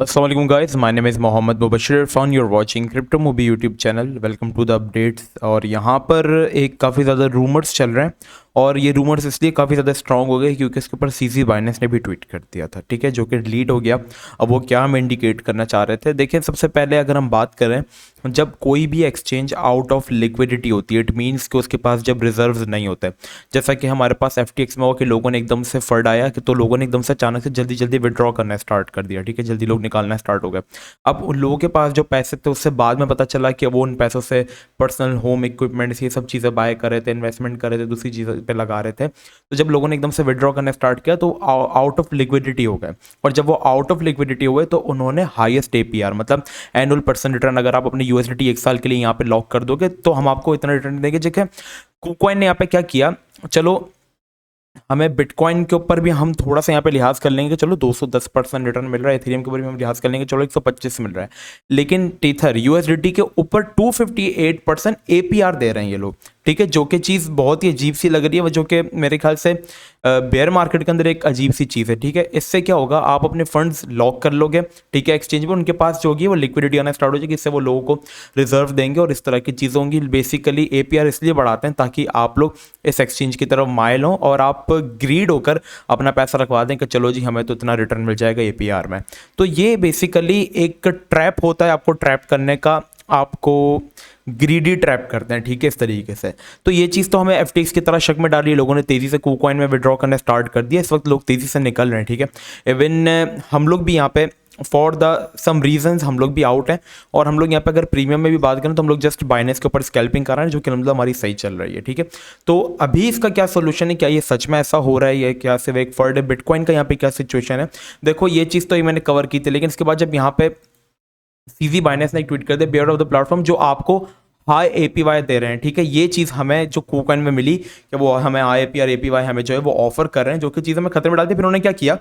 Assalamualaikum guys, my name is Mohammad Mubashir Irfan, you're watching crypto movie YouTube channel. Welcome to the updates. और यहाँ पर एक काफ़ी ज़्यादा रूमर्स चल रहे हैं और ये रूमर्स इसलिए काफ़ी ज़्यादा स्ट्रॉन्ग हो गए क्योंकि इसके ऊपर सीसी बाइनेंस ने भी ट्वीट कर दिया था, ठीक है, जो कि डिलीट हो गया। अब वो क्या हम इंडिकेट करना चाह रहे थे, देखिए सबसे पहले अगर हम बात करें, जब कोई भी एक्सचेंज आउट ऑफ लिक्विडिटी होती है, इट मीन्स कि उसके पास जब रिजर्व्स नहीं होते, जैसा कि हमारे पास FTX में हुआ कि लोगों ने एकदम से फंड आया कि तो लोगों ने एकदम से अचानक से जल्दी जल्दी विड्रॉ करना स्टार्ट कर दिया, ठीक है, जल्दी लोग निकालना स्टार्ट हो गए। अब उन लोगों के पास जो पैसे थे उससे बाद में पता चला कि वो उन पैसों से पर्सनल होम इक्विपमेंट्स ये सब चीज़ें बाय कर रहे थे, इन्वेस्टमेंट कर रहे थे, दूसरी चीज़ों पे लगा रहे थे। तो जब लोगों ने एकदम से विड्रॉ करना स्टार्ट किया तो आउट ऑफ लिक्विडिटी हो गए, और जब वो आउट ऑफ लिक्विडिटी हुए तो उन्होंने हाईएस्ट APR मतलब एनुअल पर्सन रिटर्न, अगर आप अपने USDT 1 साल के लिए यहाँ पे लॉक कर दोगे तो हम आपको इतना रिटर्न देंगे। देखिए KuCoin ने यहाँ पे क्या किया, चलो हमें बिटकॉइन के ऊपर भी हम थोड़ा सा यहाँ पे लिहाज कर लेंगे कि चलो 210% रिटर्न मिल रहा है, इथेरियम के ऊपर भी हम लिहाज कर लेंगे चलो 125 मिल रहा है, लेकिन टीथर USDT के ऊपर 258% APR दे रहे हैं ये लोग, ठीक है, जो कि चीज़ बहुत ही अजीब सी लग रही है, जो कि मेरे ख्याल से बेयर मार्केट के अंदर एक अजीब सी चीज़ है, ठीक है। इससे क्या होगा, आप अपने फंड्स लॉक कर लोगे, ठीक है, एक्सचेंज में उनके पास जो होगी वो लिक्विडिटी आना स्टार्ट हो जाएगी, इससे वो लोगों को रिजर्व देंगे और इस तरह की चीज़ें होंगी। बेसिकली APR इसलिए बढ़ाते हैं ताकि आप लोग इस एक्सचेंज की तरफ माइल हों और आप ग्रीड होकर अपना पैसा रखवा दें कि चलो जी हमें तो इतना रिटर्न मिल जाएगा APR में। तो ये बेसिकली एक ट्रैप होता है, आपको ट्रैप करने का, आपको ग्रीडी ट्रैप करते हैं, ठीक है, इस तरीके से। तो ये चीज़ तो हमें FTX की तरह शक में डाली, लोगों ने तेज़ी से KuCoin में विड्रॉ करना स्टार्ट कर दिया, इस वक्त लोग तेज़ी से निकल रहे हैं, ठीक है। इवन हम लोग भी यहाँ पे फॉर द सम रीजंस हम लोग भी आउट हैं, और हम लोग यहाँ पे अगर प्रीमियम में भी बात करें तो हम लोग जस्ट बाइनेंस के ऊपर स्कैल्पिंग कर रहे हैं, जो कि मतलब हमारी सही चल रही है, ठीक है। तो अभी इसका क्या सोल्यूशन है, क्या ये सच में ऐसा हो रहा है, या क्या सिर्फ एक फर्ड है बिटकॉइन का यहाँ पे क्या सिचुएशन है। देखो ये चीज़ तो ये मैंने कवर की थी, लेकिन इसके बाद जब यहाँ पे सीजी बाइनेंस ने एक ट्वीट कर दिया, बियर ऑफ द प्लेटफॉर्म जो आपको हाई APY दे रहे हैं, ठीक है, ये चीज़ हमें जो KuCoin में मिली कि वो हमें हाई APY हमें जो है वो ऑफर कर रहे हैं, जो कि चीज़ हमें खतरे में डालती है। फिर उन्होंने क्या किया,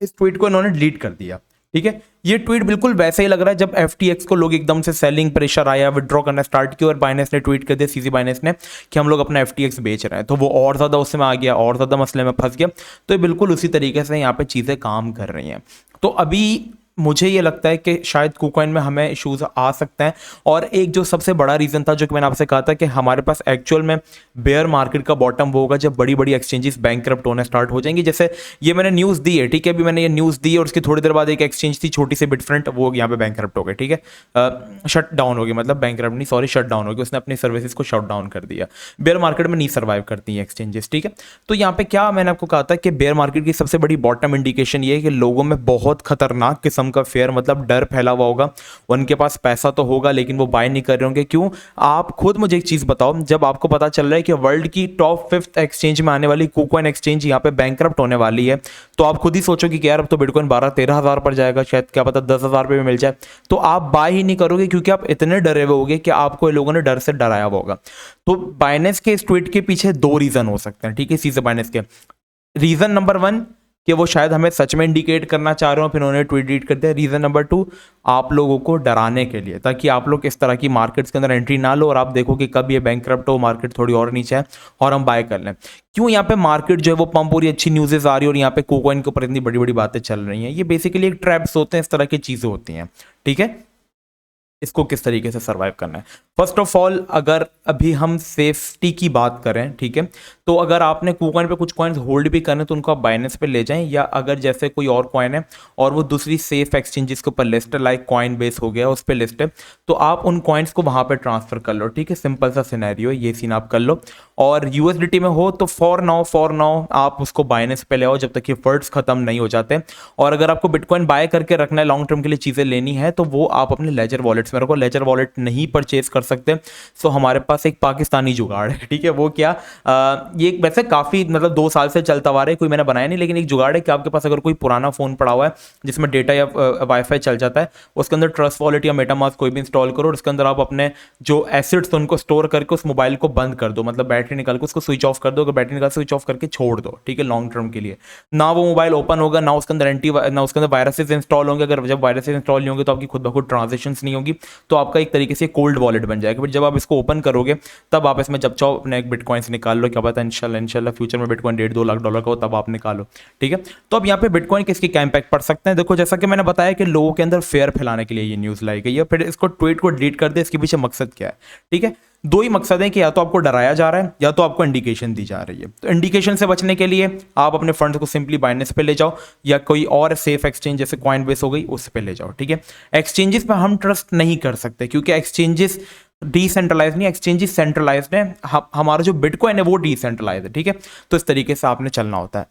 इस ट्वीट को इन्होंने डिलीट कर दिया, ठीक है। ये ट्वीट बिल्कुल वैसे ही लग रहा है जब FTX को लोग एकदम से सेलिंग प्रेशर आया, विड्रॉ करना स्टार्ट किया और बाइनेंस ने ट्वीट कर दिया, सीजी बाइनेंस ने, कि हम लोग अपना FTX बेच रहे हैं, तो वो और ज़्यादा उसमें आ गया, और ज़्यादा मसले में फंस गया। तो ये बिल्कुल उसी तरीके से यहाँ पे चीज़ें काम कर रही हैं। तो अभी मुझे ये लगता है कि शायद KuCoin में हमें इश्यूज आ सकते हैं, और एक जो सबसे बड़ा रीज़न था जो कि मैंने आपसे कहा था कि हमारे पास एक्चुअल में बेयर मार्केट का बॉटम वो होगा जब बड़ी बड़ी एक्सचेंजेस बैंकरप्ट होना स्टार्ट हो जाएंगी। जैसे ये मैंने न्यूज़ दी है, ठीक है, अभी मैंने ये न्यूज़ दी और उसकी थोड़ी देर बाद एक एक्सचेंज थी छोटी सी बिटफ्रंट, वो यहाँ पे बैंकरप्ट हो गए, ठीक है, शट डाउन हो गई, मतलब बैंकरप्ट नहीं, सॉरी, शट डाउन हो गई, उसने अपनी सर्विसेज को शट डाउन कर दिया। बेयर मार्केट में नहीं सर्वाइव करती हैं एक्सचेंजेस, ठीक है। तो यहाँ पे क्या मैंने आपको कहा था कि बेयर मार्केट की सबसे बड़ी बॉटम इंडिकेशन ये है कि लोगों में बहुत खतरनाक किस्म का फेयर मतलब डर फैला हुआ होगा, उनके पास पैसा तो होगा लेकिन वो बाय नहीं कर रहे होंगे। क्यों, आप खुद मुझे एक चीज बताओ, जब आपको पता चल रहा है कि वर्ल्ड की टॉप 5th एक्सचेंज में आने वाली KuCoin एक्सचेंज यहाँ पे बैंकरप्ट होने वाली है, तो आप खुद ही सोचोगे कि यार अब तो बिटकॉइन 12-13 हज़ार पर जाएगा, शायद क्या पता 10 हज़ार पे भी मिल जाए, तो आप बाय ही नहीं करोगे क्योंकि आप इतने डरे हुए होगे कि आपको ये लोगों ने डर से डराया हुआ होगा। तो बाइनेंस के इस ट्वीट के पीछे 2 रीजन हो सकते हैं, ठीक है, सीधे बाइनेंस के। रीजन नंबर 1 कि वो शायद हमें सच में इंडिकेट करना चाह रहे हो, फिर उन्होंने ट्वीट डिलीट कर दिया। रीज़न नंबर 2 आप लोगों को डराने के लिए, ताकि आप लोग इस तरह की मार्केट्स के अंदर एंट्री ना लो और आप देखो कि कब ये बैंकरप्ट हो, मार्केट थोड़ी और नीचे है और हम बाय कर लें। क्यों यहाँ पे मार्केट जो है वो पंप हो रही है, अच्छी न्यूज़ेस आ रही है और यहाँ पे KuCoin के ऊपर इतनी बड़ी बड़ी बातें चल रही हैं, ये बेसिकली एक ट्रैप्स होते हैं, इस तरह की चीज़ें होती हैं, ठीक है। इसको किस तरीके से सर्वाइव करना है, फर्स्ट ऑफ ऑल अगर अभी हम सेफ्टी की बात करें, ठीक है, तो अगर आपने KuCoin पे कुछ कॉइन्स होल्ड भी करने तो उनको आप बाइनेंस पे ले जाएं, या अगर जैसे कोई और कॉइन है और वो दूसरी सेफ एक्सचेंजेस के ऊपर लिस्ट है, लाइक Coinbase हो गया, उस पर लिस्ट है, तो आप उन कॉइन्स को वहां पे ट्रांसफर कर लो, ठीक है, सिंपल सा सिनेरियो, ये सीन आप कर लो। और USDT में हो तो फॉर नाउ आप उसको बाइनेंस पे ले आओ जब तक ये फर्ड्स खत्म नहीं हो जाते। और अगर आपको बिटकॉइन बाय करके रखना है, लॉन्ग टर्म के लिए चीज़ें लेनी है, तो वो आप अपने लेजर वॉलेट्स में रखो। लेजर वॉलेट नहीं परचेज कर सकते, सो हमारे पास एक पाकिस्तानी जुगाड़ है, ठीक है, वो क्या, ये वैसे काफ़ी मतलब 2 साल से चलता आ रहा है, कोई मैंने बनाया नहीं, लेकिन एक जुगाड़ है कि आपके पास अगर कोई पुराना फ़ोन पड़ा हुआ है जिसमें डेटा या वाईफाई चल जाता है, उसके अंदर ट्रस्ट वॉलेट या मेटामास्क कोई भी इंस्टॉल करो और उसके अंदर आप अपने जो एसेट्स उनको स्टोर करके उस मोबाइल को बंद कर दो, मतलब बैटरी निकाल के उसको स्विच ऑफ कर दो, अगर बैटरी निकाल स्विच ऑफ करके छोड़ दो, ठीक है, लॉन्ग टर्म के लिए। ना वो मोबाइल ओपन होगा, ना उसके अंदर ना उसके अंदर वायरसेस इंस्टॉल होंगे, अगर जब वायरसेस इंस्टॉल नहीं होंगे तो आपकी खुद ब खुद ट्रांजेक्शंस नहीं होगी, तो आपका एक तरीके से कोल्ड वॉलेट बन जाएगा। बट जब आप इसको ओपन करोगे तब आप इसमें जब चाहो अपने बिटकॉइंस निकाल लो, क्या पता इंशाल्लाह फ्यूचर में बिटकॉइन 1.5-2 लाख डॉलर का हो तब आप निकालो, ठीक है। तो अब यहाँ पे बिटकॉइन किसकी क्या इम्पैक्ट पड़ सकते हैं, देखो जैसा कि मैंने बताया कि लोगों के अंदर फेयर फैलाने के लिए ये न्यूज़ लाई गई है, फिर इसको ट्वीट को डिलीट कर दे, इसके पीछे मकसद क्या है, ठीक है। दो ही मकसद है कि या तो आपको डराया जा रहा है या तो आपको इंडिकेशन दी जा रही है। तो इंडिकेशन से बचने के लिए आप अपने फंड्स को सिंपली बाइनेंस पे ले जाओ या कोई और सेफ एक्सचेंज जैसे कॉइनबेस हो गई उस पे ले जाओ, ठीक है। एक्सचेंजेस पे हम ट्रस्ट नहीं कर सकते क्योंकि एक्सचेंजेस डिसेंट्रलाइज नहीं, एक्सचेंजेस सेंट्रलाइज्ड है। हमारा जो बिटकॉइन है वो डिसेंट्रलाइज्ड है, ठीक है। तो इस तरीके से आपने चलना होता है।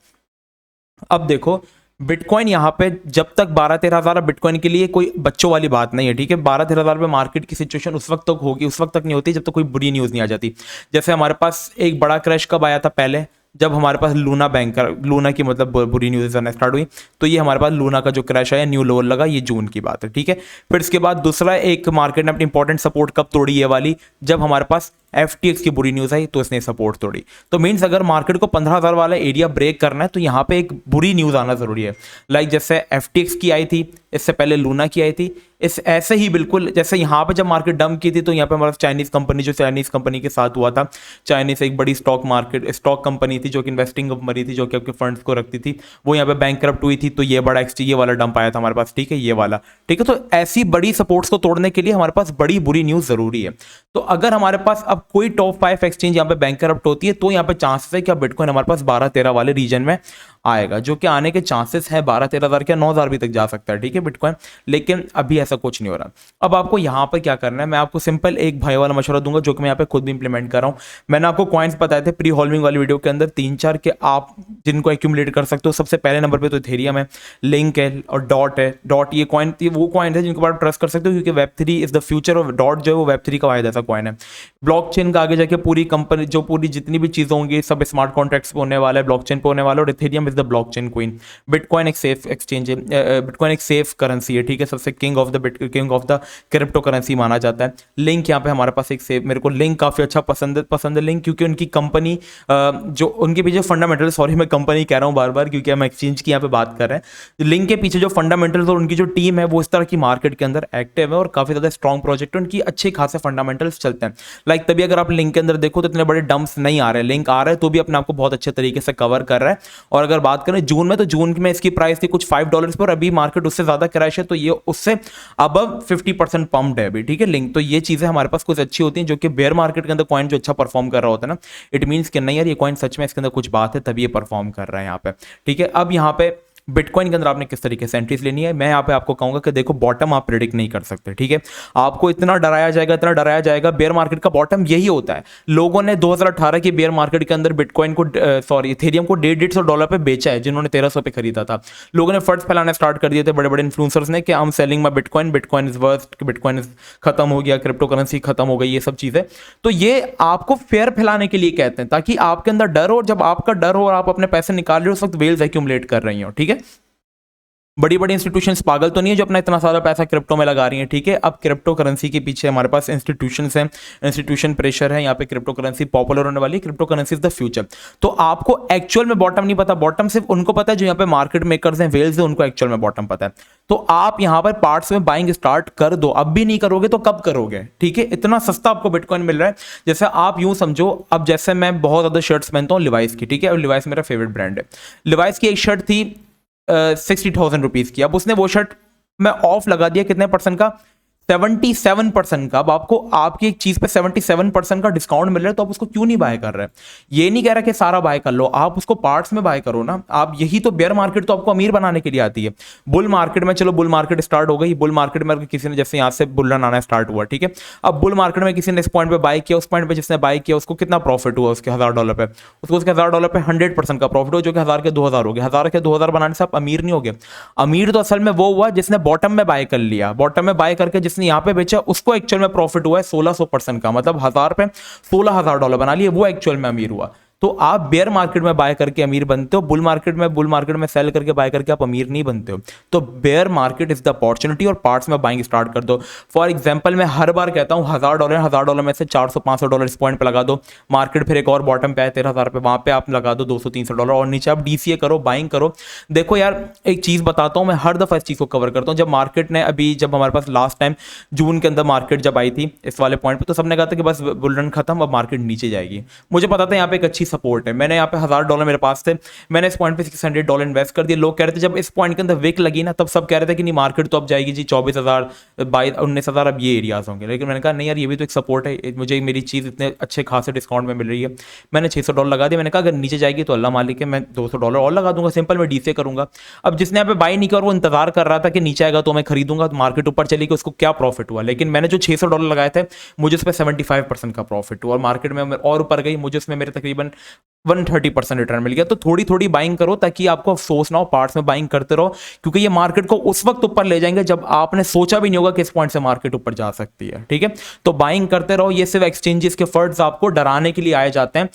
अब देखो बिटकॉइन यहाँ पे जब तक 12-13 हज़ार बिटकॉइन के लिए कोई बच्चों वाली बात नहीं है, ठीक है। 12-13 हज़ार पे मार्केट की सिचुएशन उस वक्त तक होगी, उस वक्त तक नहीं होती जब तक कोई बुरी न्यूज़ नहीं आ जाती। जैसे हमारे पास एक बड़ा क्रैश कब आया था पहले, जब हमारे पास लूना लूना की मतलब बुरी न्यूज़ आना स्टार्ट हुई, तो ये हमारे पास लूना का जो क्रैश आया न्यू लोअर लगा, ये जून की बात है, ठीक है। फिर इसके बाद दूसरा एक मार्केट ने अपनी इंपॉर्टेंट सपोर्ट कब तोड़ी ये वाली, जब हमारे पास FTX की बुरी न्यूज़ आई तो इसने सपोर्ट तोड़ी। तो मीन्स अगर मार्केट को 15,000 वाला एरिया ब्रेक करना है तो यहाँ पे एक बुरी न्यूज़ आना जरूरी है। लाइक जैसे FTX की आई थी, इससे पहले लूना की आई थी, इस ऐसे ही बिल्कुल जैसे यहाँ पे जब मार्केट डंप की थी तो यहाँ पे हमारा चाइनीज कंपनी के साथ हुआ था। चाइनीज एक बड़ी स्टॉक कंपनी थी जो कि इन्वेस्टिंग कंपनी थी, जो कि आपके फंड्स को रखती थी, वो यहाँ पे बैंकरप्ट हुई थी, तो ये बड़ा ये वाला डंप आया था हमारे पास, ठीक है, ये वाला, ठीक है। तो ऐसी बड़ी सपोर्ट्स को तोड़ने के लिए हमारे पास बड़ी बुरी न्यूज़ जरूरी है। तो अगर हमारे पास अब कोई टॉप 5 एक्सचेंज यहाँ पे बैंकरप्ट होती है तो यहाँ पे चांसेस है कि बिटकॉइन हमारे पास 12-13 वाले रीजन में आएगा, जो कि आने के चांसेस है 12-13 हज़ार क्या 9 हज़ार भी तक जा सकता है, ठीक है बिटकॉइन। लेकिन अभी ऐसा कुछ नहीं हो रहा। अब आपको यहाँ पर क्या करना है, मैं आपको सिंपल एक भाई वाला मशवरा दूंगा जो कि मैं यहाँ पे खुद भी इंप्लीमेंट कर रहा हूँ। मैंने आपको कॉइन्स बताए थे प्री होल्डिंग वाली वीडियो के अंदर 3-4 के आप जिनको एक्यूमुलेट कर सकते हो। सबसे पहले नंबर पे तो इथेरियम है, लिंक है और डॉट है। डॉट ये कॉइन वो कॉइन है जिनके ऊपर ट्रस्ट कर सकते हो क्योंकि Web3 इज द फ्यूचर और डॉट जो है वो Web3 का वायदा ऐसा कॉइन है। ब्लॉकचेन का आगे जाके पूरी कंपनी जो पूरी जितनी भी चीज़ें होंगी सब स्मार्ट कॉन्ट्रैक्ट्स पे होने वाला है, ब्लॉकचेन पे होने वाला है और Ethereum is the blockchain queen. Bitcoin एक सेफ एक्सचेंज है, बिटकॉइन एक सेफ करेंसी है, ठीक है। सबसे king of the crypto currency माना जाता है। लिंक यहाँ पे हमारे पास एक सेफ, मेरे को लिंक काफ़ी अच्छा पसंद है लिंक, क्योंकि उनकी कंपनी जो उनके पीछे फंडामेंटल, सॉरी मैं कंपनी कह रहा हूँ बार बार क्योंकि हम एक्सचेंज की यहाँ पे बात कर रहे हैं। लिंक के पीछे जो फंडामेंटल्स और उनकी जो टीम है वो इस तरह की मार्केट के अंदर एक्टिव है और काफ़ी ज़्यादा स्ट्रॉन्ग प्रोजेक्ट है, उनकी अच्छे खासे फंडामेंटल्स चलते हैं। लाइक तभी अगर आप लिंक के अंदर देखो तो इतने बड़े डंप्स नहीं आ रहे हैं, लिंक आ रहा है तो भी अपने आपको बहुत अच्छे तरीके से कवर कर रहा है। और अगर बात करें जून में, तो जून में इसकी प्राइस थी कुछ $5 पर, अभी मार्केट उससे ज़्यादा क्रैश है, तो ये उससे अबव 50% पम्प्ड है अभी, ठीक है लिंक। तो ये चीज़ें हमारे पास कुछ अच्छी होती हैं जो कि बेयर मार्केट के अंदर कॉइन जो अच्छा परफॉर्म कर रहा होता है ना, इट मीन्स कि नहीं यार ये कॉइन सच में इसके अंदर कुछ बात है तभी ये परफॉर्म कर रहा है यहाँ पे, ठीक है। अब यहाँ पे बिटकॉइन के अंदर आपने किस तरीके से एंट्रीज लेनी है, मैं यहाँ पे आपको कहूंगा कि देखो बॉटम आप प्रेडिक्ट नहीं कर सकते, ठीक है। आपको इतना डराया जाएगा, बेयर मार्केट का बॉटम यही होता है। लोगों ने 2018 की बेयर मार्केट के अंदर बिटकॉइन को इथेरियम को $150 पे बेचा है, जिन्होंने 1300 पे खरीदा था। लोगों ने फंड्स फैलाना स्टार्ट कर दिए थे, बड़े बड़े इन्फ्लुएंसर्स ने, कि I am selling my bitcoin is worst, bitcoin खत्म हो गया, क्रिप्टो करेंसी खत्म हो गई, ये सब चीजें। तो ये आपको फेयर फैलाने के लिए कहते हैं ताकि आपके अंदर डर हो, जब आपका डर हो और आप अपने पैसे निकाल रहे हो उस वक्त वेल्स एक्यूमुलेट कर रही हो, ठीक है। बड़ी बड़ी इंस्टीट्यूशंस पागल तो नहीं है जो अपना इतना सारा पैसा क्रिप्टो में लगा रही हैं, ठीक है। अब क्रिप्टो करेंसी के पीछे हमारे पास इंस्टीट्यूशंस हैं, इंस्टीट्यूशन प्रेशर है, यहाँ पे क्रिप्टो करेंसी पॉपुलर होने वाली है, crypto currency is the future. तो आपको एक्चुअल में बॉटम नहीं पता, बॉटम सिर्फ उनको पता है जो यहाँ पे मार्केट मेकर्स हैं, वेल्स हैं, उनको एक्चुअल में बॉटम पता है। तो आप यहाँ पर पार्ट्स में बाइंग स्टार्ट कर दो, अब भी नहीं करोगे तो कब करोगे, ठीक है। इतना सस्ता आपको बिटकॉइन मिल रहा है। जैसे आप यूं समझो, अब जैसे मैं बहुत ज्यादा शर्ट्स पहनता हूँ लिवाइस की, ठीक है, और लिवाइस मेरा फेवरेट ब्रांड है। लिवाइस की एक शर्ट थी 60,000 रुपीज़ की, अब उसने वो शर्ट में ऑफ लगा दिया कितने परसेंट का, 77% का। अब आपको आपकी एक चीज पे 77% का डिस्काउंट मिल रहा है तो आप उसको क्यों नहीं बाय कर रहे हैं। ये नहीं कह रहा कि सारा बाय कर लो, आप उसको पार्ट्स में बाय करो ना। आप यही तो बेयर मार्केट तो आपको अमीर बनाने के लिए आती है। बुल मार्केट में, चलो बुल मार्केट स्टार्ट हो गई, बुल मार्केट में किसी ने जैसे यहाँ से बुल रन आना स्टार्ट हुआ, ठीक है। अब बुल मार्केट में किसी ने इस पॉइंट पे बाय किया, उस पॉइंट पे जिसने बाय किया उसको कितना प्रॉफिट हुआ, उसके $1000 पे, उसको उसके $1000 पे 100% का प्रॉफिट हुआ, जो कि 1000 के 2000 हो गए। 1000 के 2000 बनाने से आप अमीर नहीं हो गए। अमीर तो असल में वो हुआ जिसने बॉटम में बाय कर लिया, बॉटम में बाय करके जिसने यहाँ पे बेचा उसको एक्चुअल में प्रॉफिट हुआ है 1600% का, मतलब 1000 पे $16,000 बना लिए, वो एक्चुअल में अमीर हुआ। तो आप बेयर मार्केट में बाय करके अमीर बनते हो, बुल मार्केट में सेल करके बाय करके आप अमीर नहीं बनते हो। तो bear market is the opportunity और पार्ट्स में बाइंग स्टार्ट कर दो। फॉर एग्जांपल मैं हर बार कहता हूं $1000 में से $400-500 इस पॉइंट पे लगा दो, मार्केट फिर एक और बॉटम पे आए 13,000 पे, वहां पे आप लगा दो $200-300 और नीचे आप डीसीए करो, बाइंग करो। देखो यार एक चीज बताता हूं, मैं हर दफा इस चीज को कवर करता हूं। जब मार्केट ने अभी, जब हमारे पास लास्ट टाइम जून के अंदर मार्केट जब आई थी इस वाले पॉइंट पे, तो सबने कहा था कि बस बुल रन खत्म, अब मार्केट नीचे जाएगी। मुझे पता था यहाँ पे एक अच्छी सपोर्ट है। मैंने यहाँ पे $1000 मेरे पास थे, मैंने इस पॉइंट पे $600 इन्वेस्ट कर दिया। लोग कह रहे थे जब इस पॉइंट के अंदर विक लगी ना, तब सब कह रहे थे कि नहीं मार्केट तो अब जाएगी जी 24,000 19,000, अब ये एरियाज होंगे। लेकिन मैंने कहा नहीं यार, ये भी तो एक सपोर्ट है, मुझे मेरी चीज़ इतने अच्छे खासे डिस्काउंट में मिल रही है। मैंने $600 लगा दिया। मैंने कहा अगर नीचे जाएगी तो अल्लाह मालिक है, मैं $200 और लगा दूंगा, सिंपल मैं डीसीए करूंगा। अब जिसने यहाँ पे बाई नहीं किया और वो इंतजार कर रहा था कि नीचे आएगा तो मैं खरीदूंगा, तो मार्केट ऊपर चलेगी, उसको क्या प्रॉफिट हुआ। लेकिन मैंने जो $600 लगाए थे, मुझे उस पर 75% का प्रॉफिट हुआ और मार्केट में और ऊपर गई, मुझे उसमें मेरे तकरीबन 130% रिटर्न मिल गया। तो थोड़ी थोड़ी बाइंग करो ताकि आपको अफसोस ना हो, पार्ट्स में बाइंग करते रहो, क्योंकि ये मार्केट को उस वक्त ऊपर ले जाएंगे जब आपने सोचा भी नहीं होगा कि इस पॉइंट से मार्केट ऊपर जा सकती है। ठीक है, तो बाइंग करते रहो। ये सिर्फ एक्सचेंजेस के फर्ड्स आपको डराने के लिए आए जाते हैं।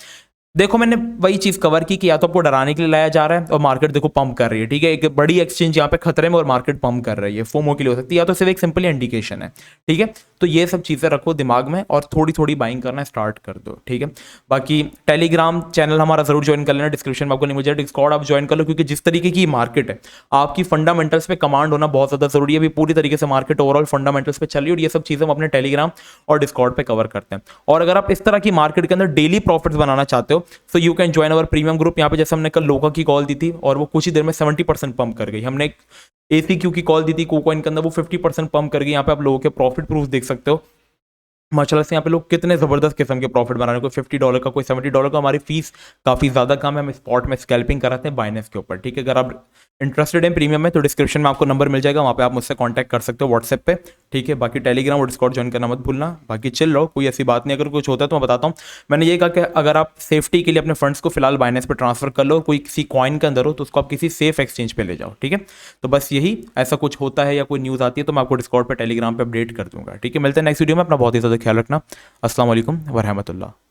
देखो मैंने वही चीज कवर की कि या तो आपको डराने के लिए लाया जा रहा है और मार्केट देखो पंप कर रही है। ठीक है, एक बड़ी एक्सचेंज यहाँ पे खतरे में और मार्केट पंप कर रही है, फोमो के लिए हो सकती है, या तो सिर्फ एक सिंपल इंडिकेशन है। ठीक है, तो ये सब चीजें रखो दिमाग में और थोड़ी थोड़ी बाइंग करना स्टार्ट कर दो। ठीक है, बाकी टेलीग्राम चैनल हमारा जरूर ज्वाइन कर लेना, डिस्क्रिप्शन में आपको लिंक मिल जाएगा। डिस्कॉर्ड आप ज्वाइन कर लो, क्योंकि जिस तरीके की मार्केट है, आपकी फंडामेंटल्स पे कमांड होना बहुत ज्यादा जरूरी है। अभी पूरी तरीके से मार्केट ओवरऑल फंडामेंटल्स पे चल रही है और ये सब चीजें हम अपने टेलीग्राम और डिस्कॉर्ड पे कवर करते हैं। और अगर आप इस तरह की मार्केट के अंदर डेली प्रॉफिट्स बनाना चाहते हो, so you can join our premium group. यहाँ पे जैसे हमने कल लोका की कॉल दी थी और वो कुछ ही देर में 70% पंप कर गई। हमने ACQ की कॉल दी थी कोकॉइन के अंदर, वो 50% पंप कर गई। यहाँ पे आप लोगों के प्रॉफिट प्रूफ देख सकते हो माशाल्लाह से। यहाँ पे लोग कितने ज़बरदस्त किस्म के प्रॉफिट बना रहे हैं, कोई $50 का, कोई $70 का। हमारी फीस काफ़ी ज़्यादा कम है, हम स्पॉट में स्कैल्पिंग कराते हैं बाइनेंस के ऊपर। ठीक है, अगर आप इंटरेस्टेड हैं प्रीमियम में तो डिस्क्रिप्शन में आपको नंबर मिल जाएगा, वहाँ पे आप मुझसे कांटेक्ट कर सकते हो व्हाट्सएप पे। ठीक है, बाकी टेलीग्राम और डिस्कॉर्ड ज्वाइन करना मत भूलना। बाकी चिल रहो, कोई ऐसी बात नहीं। अगर कुछ होता है तो मैं बताता हूँ। मैंने ये कहा कि अगर आप सेफ्टी के लिए अपने फंड्स को फिलहाल बाइनेंस पे ट्रांसफर कर लो, कोई किसी कॉइन के अंदर हो तो उसको आप किसी सेफ एक्सचेंज पे ले जाओ। ठीक है, तो बस यही, ऐसा कुछ होता है या कोई न्यूज़ आती है तो मैं आपको डिस्कॉर्ड पे टेलीग्राम पे अपडेट कर दूंगा। ठीक है, मिलते हैं नेक्स्ट वीडियो में। अपना बहुत ही ज़्यादा ख्याल रखना। अस्सलाम वालेकुम वरहमतुल्लाह।